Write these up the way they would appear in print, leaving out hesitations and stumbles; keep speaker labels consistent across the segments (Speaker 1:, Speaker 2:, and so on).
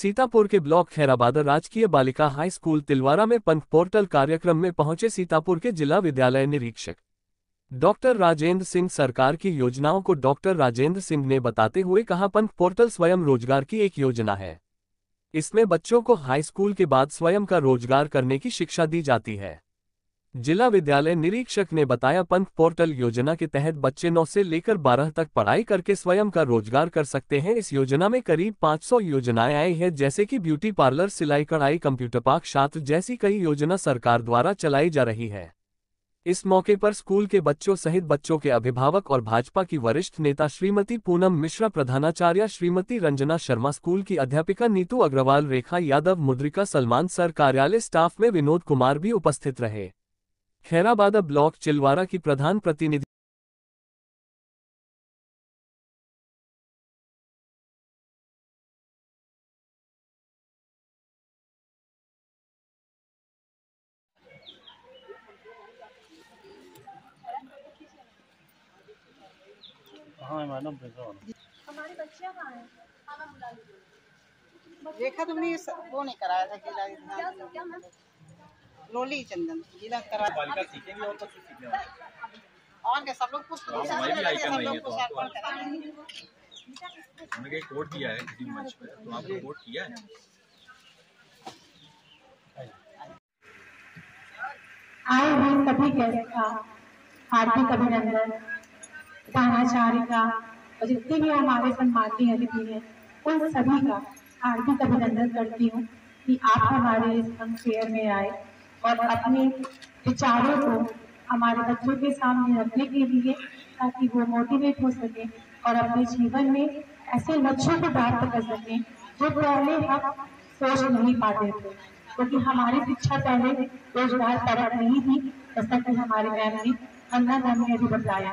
Speaker 1: सीतापुर के ब्लॉक खैराबाद राजकीय बालिका हाई स्कूल तिलवारा में पंथ पोर्टल कार्यक्रम में पहुंचे सीतापुर के जिला विद्यालय निरीक्षक डॉक्टर राजेंद्र सिंह। सरकार की योजनाओं को डॉक्टर राजेंद्र सिंह ने बताते हुए कहा, पंथ पोर्टल स्वयं रोजगार की एक योजना है। इसमें बच्चों को हाई स्कूल के बाद स्वयं का रोजगार करने की शिक्षा दी जाती है। जिला विद्यालय निरीक्षक ने बताया, पंथ पोर्टल योजना के तहत बच्चे 9 से लेकर 12 तक पढ़ाई करके स्वयं का रोजगार कर सकते हैं। इस योजना में करीब 500 योजनाएं आई हैं, जैसे कि ब्यूटी पार्लर, सिलाई कढ़ाई, कंप्यूटर पार्क, छात्र जैसी कई योजना सरकार द्वारा चलाई जा रही है। इस मौके पर स्कूल के बच्चों सहित बच्चों के अभिभावक और भाजपा की वरिष्ठ नेता श्रीमती पूनम मिश्रा, प्रधानाचार्य श्रीमती रंजना शर्मा, स्कूल की अध्यापिका नीतू अग्रवाल, रेखा यादव, मुद्रिका सलमान, सर कार्यालय स्टाफ में विनोद कुमार भी उपस्थित रहे। खैराबाद ब्लॉक चिलवारा की प्रधान प्रतिनिधि
Speaker 2: मैडम
Speaker 3: हमारी बच्चियां कहाँ हैं? खाना बुला लीजिए।
Speaker 4: देखा तुमने वो नहीं कराया था जिला लोली चंदन जिला करा
Speaker 2: बालिका सीखेंगे और कुछ सीखने वाले
Speaker 4: और क्या सब लोग कुछ
Speaker 2: हमने एक कोड किया है किसी मंच पे, तो आपने कोड किया है?
Speaker 5: आए हुए सभी गेस्ट का हार्दिक अभिनंदन। प्रधानाचार्य का और जितने भी हमारे सम्मानित अतिथि हैं उन सभी का हार्दिक अभिनंदन करती हूँ कि आप हमारे इस फेयर में आए और अपने विचारों को हमारे बच्चों के सामने रखने के लिए, ताकि वो मोटिवेट हो सके और अपने जीवन में ऐसे लक्ष्यों को प्राप्त कर सकें जो पहले हम सोच नहीं पाते थे, क्योंकि हमारी शिक्षा पहले रोजगार परक नहीं थी, जैसा कि हमारे मैम ने अन्ना ने भी बताया।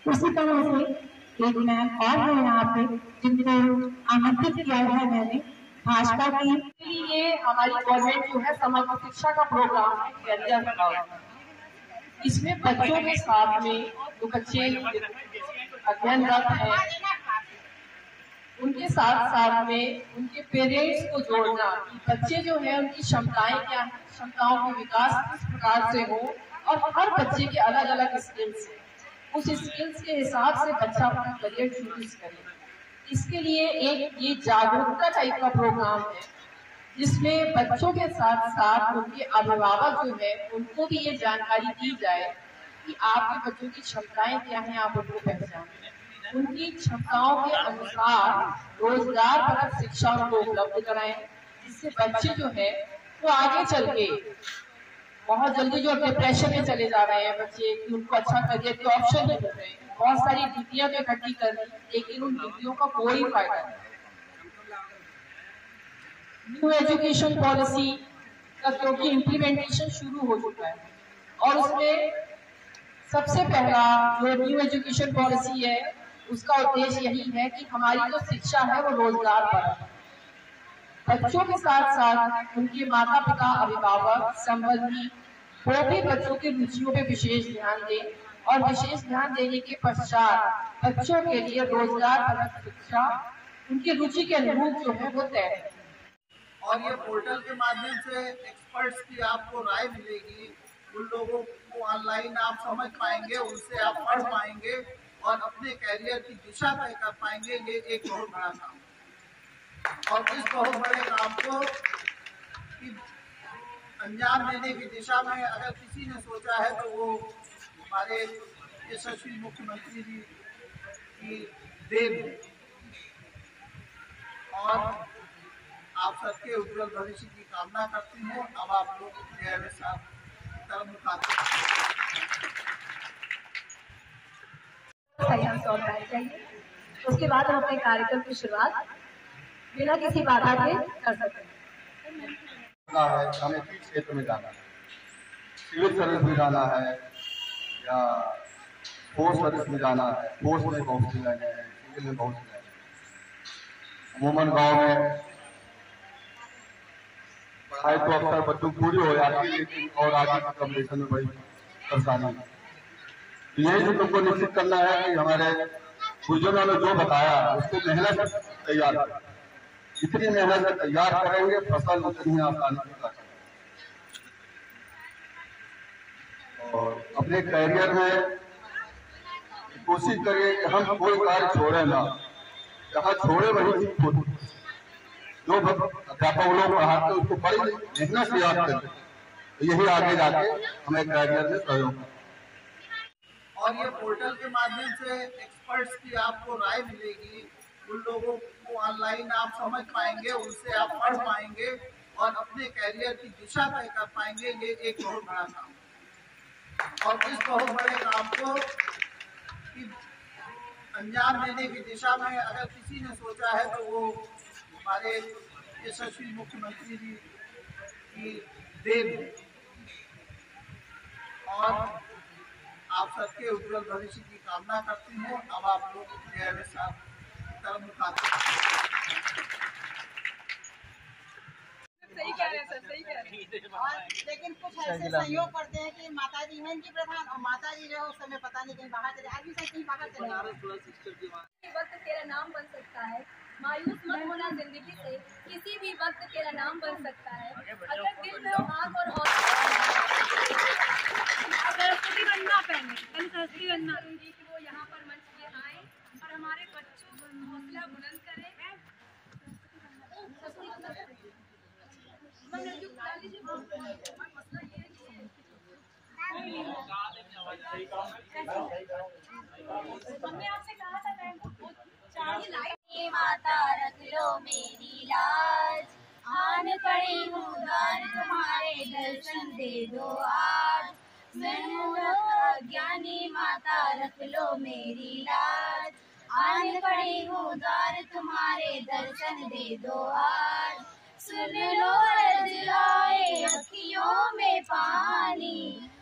Speaker 5: उसी तरह से एक मैम और है यहाँ पे जिनको आमंत्रित किया है मैंने भाजपा की।
Speaker 6: ये हमारी गवर्नमेंट जो है समग्र शिक्षा का प्रोग्राम है कैरियर क्लाउड। इसमें बच्चों के साथ में जो बच्चे अध्ययनरत हैं उनके साथ साथ में उनके पेरेंट्स को जोड़ना कि बच्चे जो है उनकी क्षमताएं क्या है, क्षमताओं का विकास किस प्रकार से हो और हर बच्चे के अलग अलग स्किल्स हैं, उस स्किल्स के हिसाब से बच्चा अपना करियर चूज करे। इसके लिए एक ये जागरूकता टाइप का प्रोग्राम है जिसमें बच्चों के साथ साथ उनके अभिभावक जो है उनको भी ये जानकारी दी जाए कि आपके बच्चों की क्षमताएं क्या हैं, आप उनको पहचानें, उनकी क्षमताओं के अनुसार रोजगार परक शिक्षा उनको उपलब्ध कराएं, जिससे बच्चे जो है वो आगे चल के बहुत जल्दी जो डिप्रेशन में चले जा रहे हैं बच्चे कि उनको अच्छा करियर के ऑप्शन नहीं मिल रहे, बहुत सारी डिग्रियां तो इकट्ठी कर ली लेकिन उन डिग्रियों का कोई फायदा नहीं। न्यू एजुकेशन पॉलिसी का क्योंकि इम्प्लीमेंटेशन शुरू हो चुका है और उसमें सबसे पहला जो न्यू एजुकेशन पॉलिसी है उसका उद्देश्य यही है कि हमारी जो शिक्षा है वो रोजगार पर है। बच्चों के साथ साथ उनके माता पिता, अभिभावक, संबंधी वो भी बच्चों की रुचियों पे विशेष ध्यान दें और विशेष ध्यान देने के पश्चात बच्चों के लिए रोजगार परक शिक्षा उनकी रुचि के अनुरूप जो है वो तय है।
Speaker 7: और ये पोर्टल के माध्यम से एक्सपर्ट्स की आपको राय मिलेगी, उन लोगों को ऑनलाइन आप समझ पाएंगे, उनसे आप पढ़ पाएंगे और अपने कैरियर की दिशा तय कर पाएंगे। ये एक बहुत बड़ा काम है और इस बहुत बड़े काम को अंजाम देने की दिशा में अगर किसी ने सोचा है तो वो हमारे यशस्वी मुख्यमंत्री जी की देन है और आप सबके उज्जवल भविष्य की कामना करती हूँ। अब आप लोग मेरे साथ कर्म
Speaker 3: चाहिए, उसके बाद हम अपने कार्यक्रम की शुरुआत बिना किसी बाधा के कर सकते हैं।
Speaker 8: हमें किस क्षेत्र में जाना है, सिविल सर्विस में जाना है या फोर्स सर्विस में जाना है। फोर्स में बहुत सी लाइनें हैं, सिविल में बहुत सी लाइनें हैं। अमूमन गाँव में पढ़ाई तो अक्सर बच्चों पूरी हो जाती है लेकिन और आगे की कम्पिटिशन में बड़ी परेशानी है। यही जो तुमको निश्चित करना है कि हमारे बुजुर्गों ने जो बताया उसको मेहनत तैयार करें। जितनी मेहनत से तैयार करेंगे फसल उतनी ही आसानी से काटेंगे। और अपने कैरियर में कोशिश करिए कि हम कोई कार्य छोड़े ना, जहाँ छोड़े वही ठीक होती। जो अध्यापक लोग पढ़ाते उसको बड़ी मेहनत से याद करते, तो यही आगे जाके हमें कैरियर में सहयोग।
Speaker 7: और ये पोर्टल के माध्यम से एक्सपर्ट्स की आपको राय मिलेगी, उन लोगों को ऑनलाइन आप समझ पाएंगे, उनसे आप पढ़ पाएंगे और अपने कैरियर की दिशा तय कर पाएंगे। ये एक बहुत बड़ा काम है और इस बहुत बड़े काम को अंजाम देने की दिशा में अगर किसी ने सोचा है तो वो हमारे यशस्वी मुख्यमंत्री जी की देन है। और आप सबके उज्जवल भविष्य की कामना करती हूँ। अब आप लोग मेरे साथ कर्म
Speaker 3: सही कह रहे हैं सर, सही कह रहे हैं।
Speaker 4: और लेकिन कुछ ऐसे सहयोग करते हैं कि माता जी हैं इनकी प्रधान और माता जी जो है उस समय पता नहीं कहीं बाहर चले, आदमी कहीं बाहर चले गए।
Speaker 3: वक्त तेरा नाम बन सकता है, मायूस मत होना जिंदगी से, किसी भी वक्त तेरा नाम बन सकता है। अगर दिल में हो आग और सरस्वती वंदना पहने, कल सरस्वती वंदना दूंगी कि वो यहाँ पर मंच पे आए और हमारे बच्चों को हौसला बुलंद करें। हमने आपसे कहा था
Speaker 9: माता रख लो मेरी लाज, आन पड़ी हूँ द्वार तुम्हारे दर्शन दे दो आज। मैं ज्ञानी माता रख लो मेरी लाज, आन पड़ी हूँ द्वार तुम्हारे दर्शन दे दो आज। सुन लो अर्ज आए अखियों में पानी,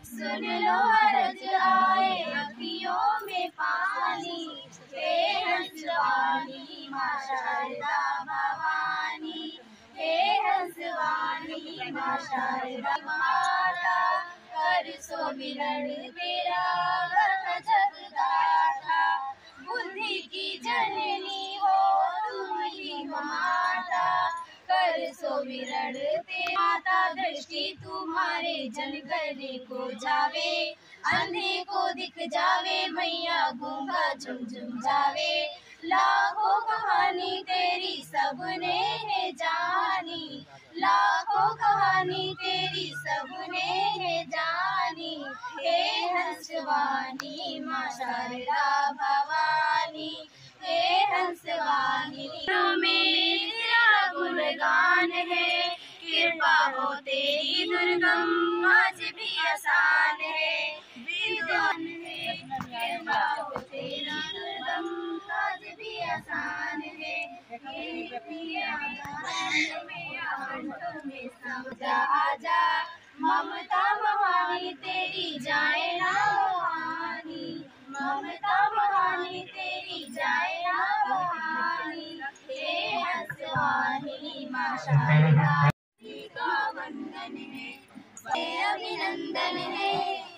Speaker 9: सुन लो अर्ज आए अखियों में पानी। हे हंसवानी माँ शारदा भवानी, हे हंसवानी माँ शारदा माता, कर सो मिलन तेरा जगदाता। बुद्धि की जननी हो तुम ही माता, कर सो विरण ते माता। दृष्टि तुम्हारे जन करने को जावे, अंधे को दिख जावे मैया, गूंगा झुम झुम जावे। लाखों कहानी तेरी सबने है जानी, लाखों कहानी तेरी सबने है जानी। हे हंसवानी माँ शारदा भवानी, हे हंसवानी में तेरा गुणगान है। कृपा हो तेरी दुर्गम आज भी आसान है, विद्वान है। कृपा हो तेरी दुर्गम आज भी आसान है। समझा आजा ममता महानी तेरी जाए ना बहानी, ममता महानी तेरी जाए ना बहानी। हे हंसवानी माँ शारदा का वंदन है, अभिनंदन है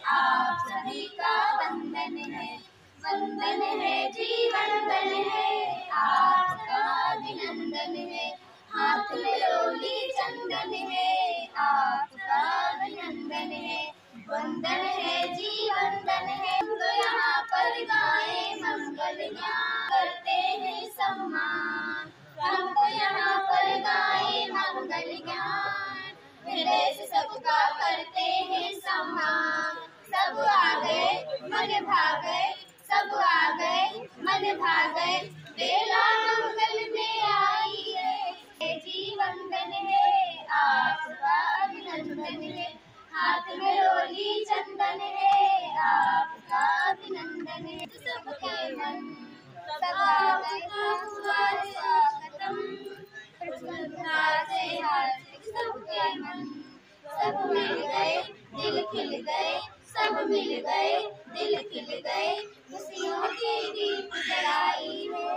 Speaker 9: आप सभी का वंदन है। वंदन है जी वंदन है आपका अभिनंदन है। हाथ में रोली चंदन है आपका अभिनंदन है। वंदन है जी वंदन है। तो यहाँ पर गाए मंगल गान करते हैं सम्मान, हम तो यहाँ पर गाए मंगल ज्ञान, हृदय से सबका करते हैं सम्मान। सब आ गए मन भाग गए, सब आ गए मन भाग गए, बेला मंगल में आई है। जी वंदन है आपका अभिनंदन है। हाथ में रोली चंदन है आपका अभिनंदन है। सबके मन सदा हुआ स्वागतम, प्रसन्नता से हार्दिक सबके मन। सब मिल गए दिल खिल गए, सब मिल गए दिल खिल गए, खुशियों की दीप जलाई है,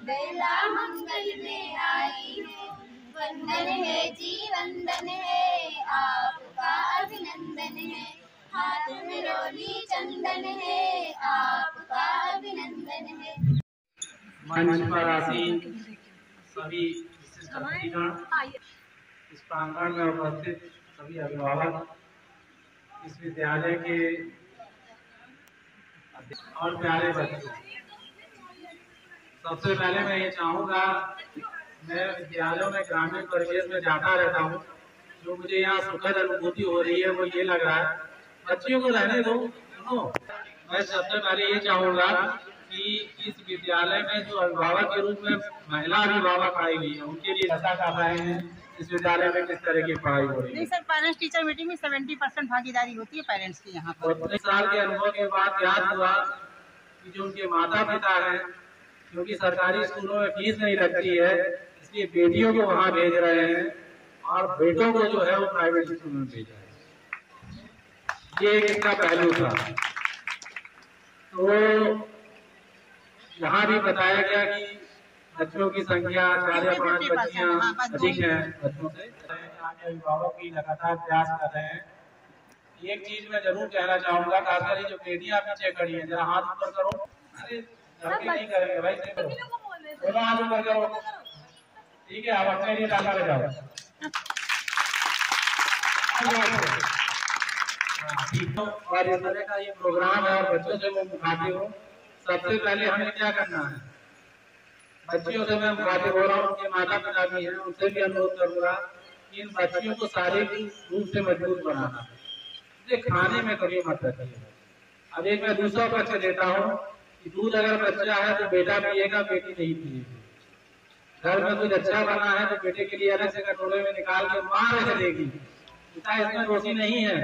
Speaker 9: बेला मंगल में आई है। वंदन है जी वंदन है आपका अभिनंदन है। हाथ में रोली चंदन है आपका अभिनंदन है।
Speaker 10: मंच पर आसीन सभी विशिष्ट
Speaker 3: छात्रागण,
Speaker 10: इस प्रांगण में उपस्थित सभी अभिभावक, इस विद्यालय के और प्यारे बच्चों, सबसे पहले मैं ये चाहूँगा, मैं विद्यालयों में ग्रामीण परिवेश में जाता रहता हूँ, जो मुझे यहाँ सुखद अनुभूति हो रही है वो ये लग रहा है, बच्चियों को रहने दो। मैं सबसे पहले ये चाहूँगा कि इस विद्यालय में जो अभिभावक के रूप में महिला अभिभावक आई हुई है, उनके लिए ऐसा कर रहे हैं इस विद्यालय में किस तरह की पढ़ाई हो रही है।
Speaker 4: नहीं सर, पेरेंट्स टीचर मीटिंग में 70% भागीदारी होती है पेरेंट्स की यहाँ पर।
Speaker 10: 32 साल के अनुभव के बाद याद हुआ कि जो उनके माता पिता हैं, क्योंकि सरकारी स्कूलों में फीस नहीं लगती है, इसलिए बेटियों को वहाँ भेज रहे हैं और बेटों को जो है वो प्राइवेट स्कूल में भेज रहे हैं। ये इसका पहलू था। तो यहाँ भी बताया गया कि बच्चों की संख्या 4 या 5 बच्चियाँ अधिक हैं बच्चों से। अभिभावक भी लगातार प्रयास कर रहे हैं। एक चीज मैं जरूर कहना चाहूंगा, खासकर ये जो बेटियां पीछे खड़ी हैं, जरा हाथ ऊपर करो। अरे नहीं करेंगे भाई, दोनों हाथ ऊपर करो, ठीक है। आप अपने लिए डाला ले जाओ, ठीक है। और इस तरह का ये प्रोग्राम है और बच्चों से वो मुखातिब हो। सबसे पहले हमें क्या करना है, बच्चियों से मैं मुखातिब हो रहा हूँ, उनके माता पिता भी हैं, उनसे भी अनुरोध करूंगा कि इन बच्चियों को शारीरिक रूप से मजबूत बनाना, इसे खाने में कभी मत रखिए। अब एक मैं दूसरा पक्ष देता हूँ कि दूध अगर बच्चा है तो बेटा पिएगा, बेटी नहीं पिएगी। घर में कुछ अच्छा बना है तो बेटे के लिए अलग से कटोरे में निकाल के माँ रख देगी। पिता इसमें दोषी नहीं है,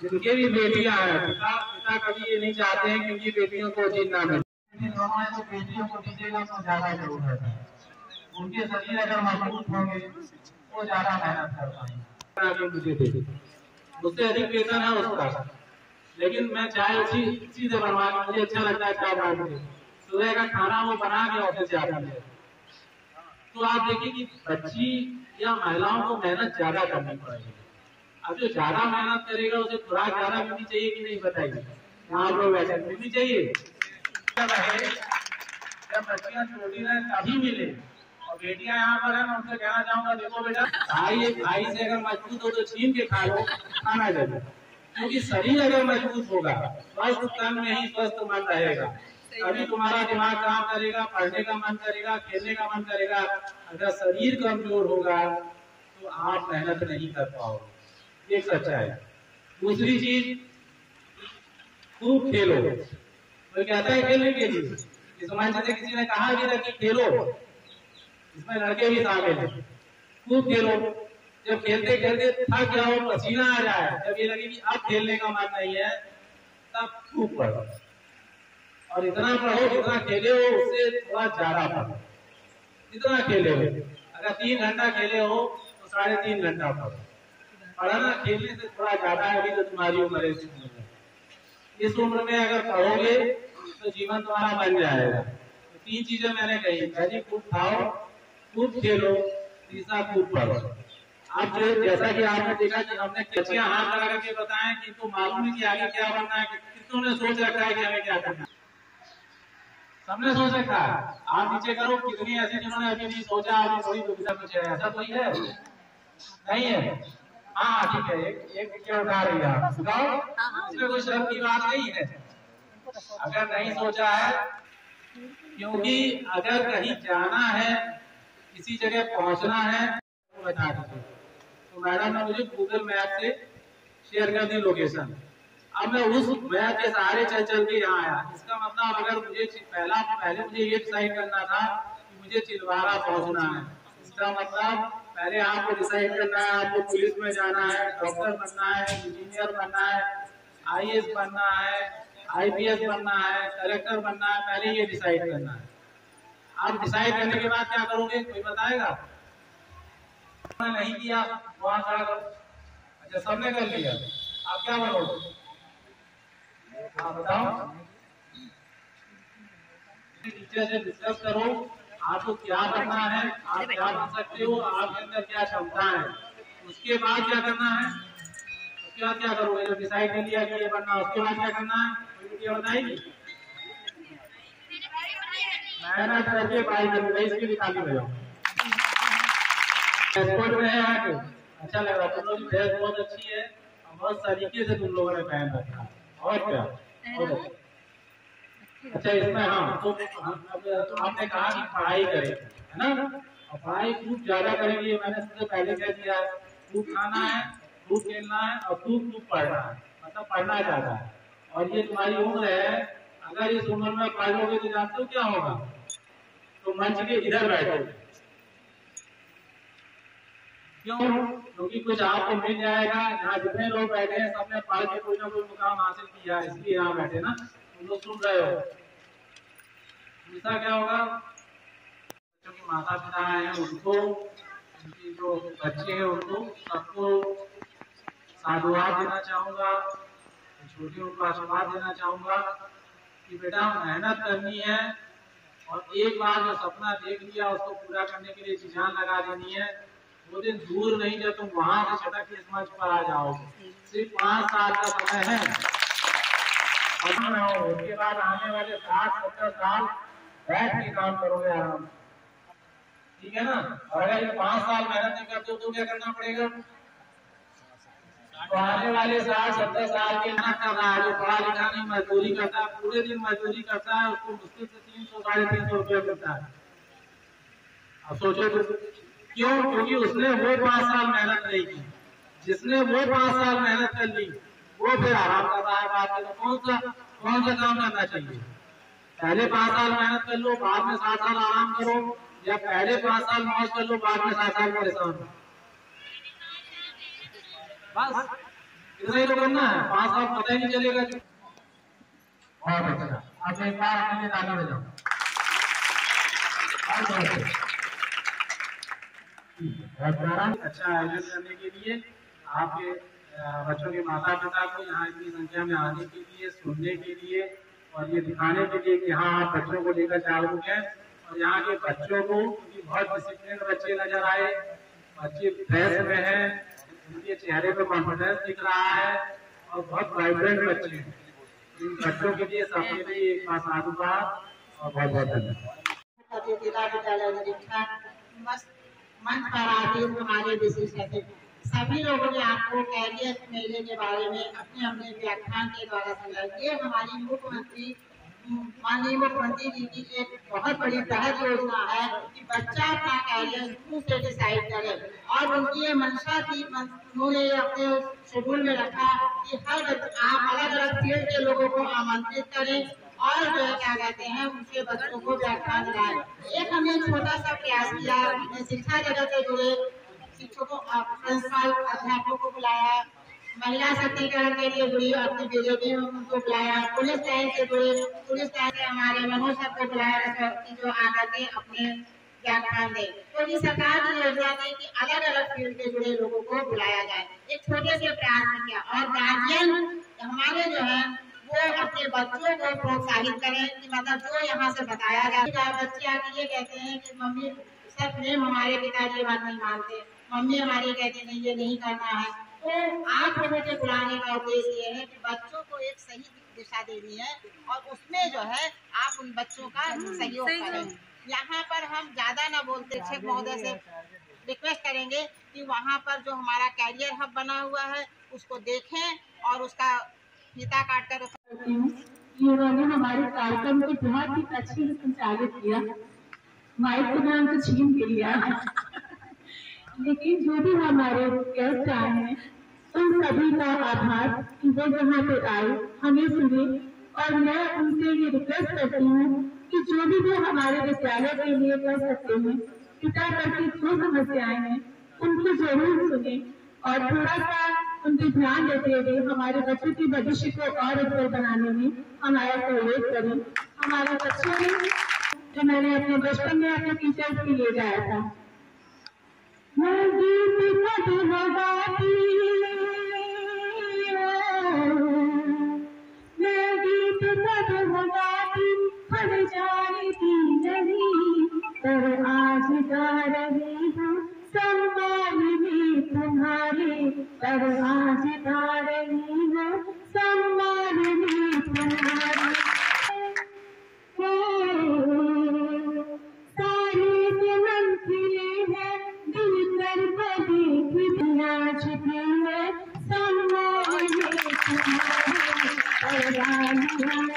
Speaker 10: जिनके भी बेटियां हैं, पिता कभी ये नहीं चाहते हैं क्योंकि बेटियों को चीज ना मिले। तो बेटियों को दीजिएगा तो ज्यादा जरूरत है। उनके शरीर अगर मजबूत होंगे वो ज्यादा मेहनत कर पाएंगे। मुझे दे उससे अधिक वेतन है उसका, लेकिन मैं चाय उसी से बनवा के, मुझे अच्छा लगता है चाय बना के, सुबह का खाना वो बना के ऑफिस जाता है। तो आप देखिए कि बच्ची या महिलाओं को मेहनत ज्यादा करनी पड़ेगी। अब जो ज्यादा मेहनत करेगा उसे खुराक ज्यादा मिलनी चाहिए कि नहीं, बताइए। यहाँ लोग वैसे मिलनी चाहिए, जब बच्चियां छोटी रहे तभी मिले। और बेटियां यहाँ पर है, मैं उनसे कहना चाहूंगा, देखो बेटा, भाई से अगर मजबूत हो तो छीन के खा लो, खाना जरूर, क्योंकि शरीर अगर मजबूत होगा, स्वस्थ तन में ही स्वस्थ मन रहेगा, तभी तुम्हारा दिमाग काम करेगा, पढ़ने का मन करेगा, खेलने का मन करेगा। अगर शरीर कमजोर होगा तो आप मेहनत नहीं कर पाओगे, एक सच्चाई। दूसरी चीज, खूब खेलो। कोई कहता है खेलने के लिए, इस मंच से किसी ने कहा भी था कि खेलो, इसमें लड़के भी शामिल हैं। खूब खेलो, जब खेलते खेलते थक जाओ, पसीना आ जाए, जब ये लगे कि अब खेलने का मन नहीं है, तब खूब पढ़ो। और इतना पढ़ो जितना खेले हो उससे थोड़ा ज्यादा पढ़ो, जितना खेले हो। अगर 3 घंटा खेले हो तो 3.5 घंटा पढ़ो। पढ़ना खेलने से थोड़ा ज्यादा है। अभी तो तुम्हारी उम्र है, इस उम्र में अगर पढ़ोगे तो जीवन तुम्हारा बन जाएगा। तो 3 चीजें मैंने कही, पहली खूब खाओ, खूब खेलो, तीसरा खूब पढ़ो। अब जो जैसा कि आपने देखा कि हमने बच्चियां हाथ लगा करके बताएं कि इनको मालूम है कि आगे क्या बनना है, कितनों ने सोच रखा है कि हमें क्या करना है। सबने सोच रखा है। आप नीचे करो, कितनी ऐसी जिन्होंने अभी नहीं सोचा, अभी थोड़ी दुविधा कुछ है, ऐसा कोई है? नहीं है। हाँ ठीक है, एक क्या उठा रही है आप, बताओ, इसमें कोई शर्म की बात नहीं है अगर नहीं सोचा है। क्योंकि अगर कहीं जाना है, किसी जगह पहुंचना है, तो बता दीजिए। तो मैडम ने मुझे गूगल मैप से शेयर कर दी लोकेशन। अब मैं उस मैप के सहारे चल के यहाँ आया। इसका मतलब अगर मुझे पहले मुझे ये डिसाइड करना था कि मुझे चिलवारा पहुंचना है, इसका मतलब पहले आपको डिसाइड करना है आपको पुलिस में जाना है, डॉक्टर बनना है, इंजीनियर बनना है, IAS बनना है, IPS बनना है, कलेक्टर बनना है, पहले ये डिसाइड करना है। आप डिसाइड करने के बाद क्या करोगे, कोई बताएगा? नहीं किया, वहां खड़ा करो। अच्छा, सबने कर लिया, आप क्या बनोगे? हाँ बताओ, टीचर से डिस्कस करो आपको क्या बनना है, आप क्या बन सकते हो, आपके अंदर क्या क्षमता है। उसके बाद क्या करना है, उसके बाद क्या करोगे? जब डिसाइड कर लिया कि ये बनना, उसके बाद क्या करना है, कोई क्या बताएगी? मेहनत करके पढ़ाई करनी है, इसके लिए ताली बजाओ। स्पोर्ट में है यहाँ के अच्छा लग रहा है, तुम लोग की ड्रेस बहुत अच्छी है और बहुत तरीके से तुम लोगों ने पहन रखा है, और क्या बहुत अच्छा इसमें। हाँ तो आपने कहा कि पढ़ाई करें, है ना, और पढ़ाई खूब ज्यादा करेंगे, मैंने सबसे पहले कह दिया है, खूब खाना है, खूब खेलना है और खूब पढ़ना है, मतलब पढ़ना ज्यादा है। और ये तुम्हारी उम्र है, अगर इस उम्र में पढ़ लोगे तो जानते हो क्या होगा, तो मंच के इधर बैठोगे, क्यों? क्योंकि कुछ आपको मिल जाएगा। यहाँ जितने लोग बैठे हैं सबने पढ़ के कोई ना कोई मुकाम हासिल किया है, इसलिए यहाँ बैठे ना, तुम लोग सुन रहे हो। ऐसा क्या होगा, बच्चों के माता पिता हैं उनको, उनकी जो बच्चे हैं उनको सबको साधुवाद देना चाहूँगा, छोटियों को आशीर्वाद देना चाहूँगा कि बेटा मेहनत करनी है और एक बार जो सपना देख लिया उसको पूरा करने के लिए जी जान लगा देनी है। वो दिन दूर नहीं जब तुम वहां से छटक के इस मंच पर आ जाओगे। सिर्फ 5 साल का समय है, उसके बाद आने वाले 60-70 साल बैठ के काम करोगे आराम, ठीक है ना। और अगर ये 5 साल मेहनत नहीं करते तो क्या करना पड़ेगा, तो आने वाले 60-70 साल के मेहनत कर रहा है, जो पढ़ा लिखा नहीं मजदूरी करता है, पूरे दिन मजदूरी करता है, उसको मुश्किल से 300-350 रुपये मिलता है। अब सोचो तो क्यों, क्योंकि उसने वो 5 साल मेहनत नहीं की। जिसने वो 5 साल मेहनत कर ली वो फिर आराम कर रहा है। बात में कौन सा काम करना चाहिए, पहले 5 साल मेहनत कर लो, बाद में 7 साल आराम करो, या पहले 5 साल मौज कर लो, बाद में 7 साल परेशान हो, बस इतना ही तो करना है। 5 साल पता ही नहीं चलेगा। बहुत अच्छा, आप एक बार अपने ताली बजाओ। अच्छा आयोजन करने के लिए आपके बच्चों के माता पिता को यहाँ इतनी संख्या में आने के लिए, सुनने के लिए और ये दिखाने के लिए कि हाँ आप बच्चों को लेकर जागरूक हैं। और यहाँ के बच्चों को बहुत डिसिप्लिन बच्चे नजर आए, बच्चे ड्रेस में हैं, उनके चेहरे पे कॉन्फिडेंस दिख रहा है और बहुत वाइब्रेंट बच्चे हैं। इन बच्चों के लिए सबके लिए एक बार साधुवाद और बहुत बहुत धन्यवाद।
Speaker 4: जिला विद्यालय निरीक्षक मंच पर आते हमारे विशिष्ट अतिथि सभी लोगों ने आपको कैरियर मेले के बारे में अपने अपने व्याख्यान के द्वारा समझाया। ये हमारी माननीय मुख्यमंत्री जी की एक बहुत बड़ी बृहद योजना है कि बच्चा अपना कैरियर शुरू से डिसाइड करे, और उनकी ये मंशा थी, उन्होंने अपने शेड्यूल में रखा कि हर आप अलग अलग फील्ड के लोगों को आमंत्रित करें और जो है क्या कहते हैं उनके बच्चों को व्याख्यान दिलाए। एक हमने छोटा सा प्रयास किया, शिक्षा जगत से जुड़े शिक्षकों, प्रिंसिपल, अध्यापकों को बुलाया, महिला सशक्तिकरण के लिए जुड़ी अपनी बीजेपी में उनको बुलाया, पुलिस लाइन से जुड़े पुलिस लाइन से हमारे मनोज सर को बुलाया जो आकर के अपने व्याख्यान दे। तो ये सरकार की योजना थी कि अलग अलग फील्ड से जुड़े लोगों को बुलाया जाए। एक छोटे से प्रयास में किया, और गार्जियन हमारे जो है वो अपने बच्चों को प्रोत्साहित करें कि मतलब जो यहाँ से बताया जाए। बच्चे आके ये कहते हैं कि मम्मी सच में हमारे पिताजी बात नहीं मानते, मम्मी हमारी कहते नहीं ये नहीं करना है। तो आप लोगों के बुलाने का उद्देश्य ये है कि बच्चों को एक सही दिशा देनी है और उसमें जो है आप उन बच्चों का सहयोग करें। यहाँ पर हम ज्यादा ना बोलते, शिक्षक महोदय से रिक्वेस्ट करेंगे कि वहाँ पर जो हमारा कैरियर हब बना हुआ है उसको देखें और उसका फीता काट कर
Speaker 5: इन्होंने हमारे कार्यक्रम को बहुत ही अच्छे से संचालित किया, माइक को नाम तो छीन के लिया लेकिन जो भी हमारे गेस्ट आए हैं उन सभी का आभार कि वो यहाँ पे आए, हमें सुने। और मैं उनसे ये रिक्वेस्ट करती हूँ कि जो भी वो हमारे विद्यालय के लिए कर सकते हैं, पिता करके जो समस्याएं हैं उनको जरूर सुने और थोड़ा सा उनके ध्यान देते हुए हमारे बच्चों के भविष्य को और उज्जवल बनाने में हमारा सहयोग करें। हमारे बच्चों ने जो मैंने अपने बचपन में अपने टीचर्स के लिए गाया था, मैं गीत कभी गाती, मैं गीत कभी गाती, पर जानती नहीं, पर आज गा रही हूँ सम्मान में तुम्हारे, पर आज गा रही हूँ सम्मान में तुम्हारे। सारे मन खिले हैं दिल कर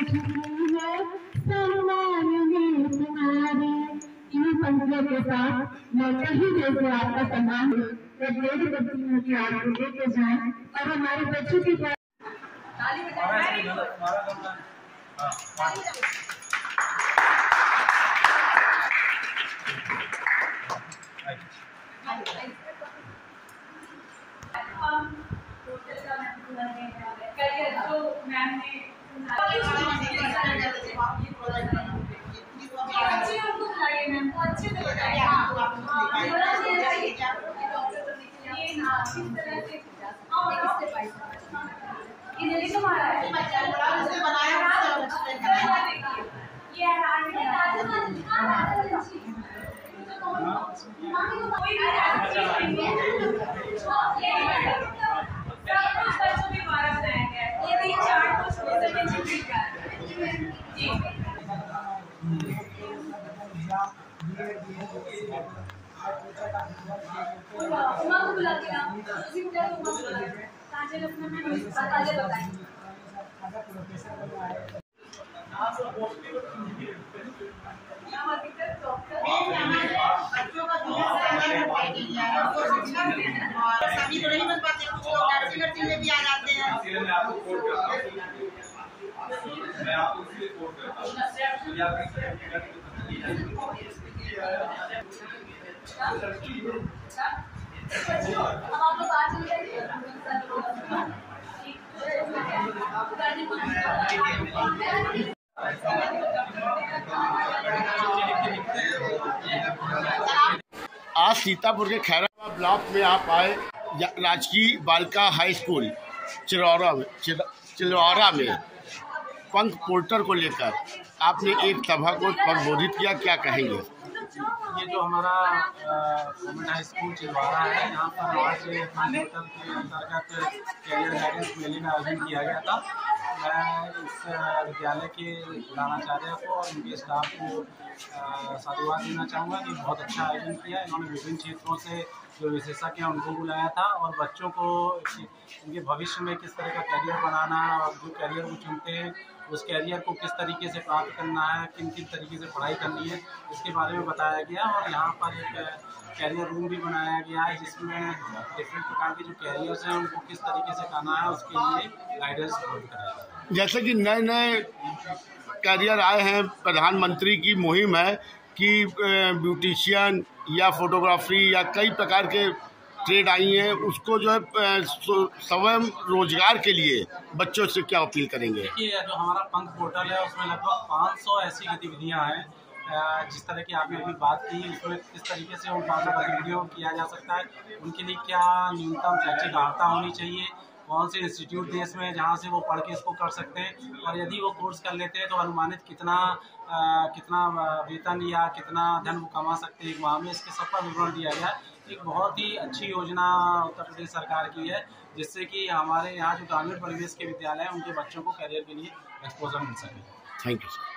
Speaker 5: झुकी है सम्मान में तुम्हारी। इन पंक्तियों के साथ मैं कहीं जैसे आपका सम्मान जब मेरी बच्चियों की आपको लेके जाए और हमारे बच्चों की
Speaker 4: सभी तो नहीं बन पाते, कुछ लोग लड़की में भी आ जाते हैं।
Speaker 2: मैं आपको कोड करता हूँ, मैं आपको इसलिए कोड करता हूँ।
Speaker 3: अब आप लोग बात चल रही
Speaker 11: आज सीतापुर के खैराबाद ब्लॉक में आप आए राजकीय बालिका हाई स्कूल चिलवारा में पंख पोर्टल को लेकर आपने एक सभा को संबोधित किया, क्या कहेंगे?
Speaker 10: ये जो हमारा गवर्नमेंट हाई स्कूल चिलवारा है, यहाँ पर आज पोर्टल के अंतर्गत कैरियर गाइडेंस मेले का आयोजन किया गया था। मैं इस विद्यालय के प्रधानाचार्य को और उनके स्टाफ को साधुवाद देना चाहूँगा कि बहुत अच्छा आयोजन किया। इन्होंने विभिन्न क्षेत्रों से जो विशेषज्ञ हैं उनको बुलाया था और बच्चों को उनके भविष्य में किस तरह का कैरियर बनाना है और जो कैरियर वो चुनते हैं उस कैरियर को किस तरीके से प्राप्त करना है, किन किन तरीके से पढ़ाई करनी है, इसके बारे में बताया गया। और यहाँ पर एक कैरियर रूम भी बनाया गया है जिसमें डिफरेंट प्रकार के जो कैरियर्स हैं उनको किस तरीके से करना है उसके लिए गाइडेंस प्रोवाइड कराया जाता है।
Speaker 11: जैसे कि नए नए कैरियर आए हैं, प्रधानमंत्री की मुहिम है कि ब्यूटिशियन या फोटोग्राफी या कई प्रकार के ट्रेड आई हैं, उसको जो है स्वयं रोजगार के लिए बच्चों से क्या अपील करेंगे?
Speaker 10: देखिए, जो हमारा पंख पोर्टल है उसमें लगभग 500 ऐसी गतिविधियां हैं। जिस तरह की आपने अभी बात की, उसमें किस तरीके से उन 500 गतिविधियों को किया जा सकता है, उनके लिए क्या न्यूनतम शैक्षिक अर्हता होनी चाहिए, कौन से इंस्टीट्यूट देश में जहाँ से वो पढ़ के इसको कर सकते हैं, और यदि वो कोर्स कर लेते हैं तो अनुमानित कितना वेतन या कितना धन वो कमा सकते हैं एक माह में, इसके सब पर विवरण दिया गया है। एक बहुत ही अच्छी योजना उत्तर प्रदेश सरकार की है जिससे कि हमारे यहाँ जो ग्रामीण परिवेश के विद्यालय हैं उनके बच्चों को करियर के लिए एक्सपोजर मिल सके।
Speaker 11: Thank you sir.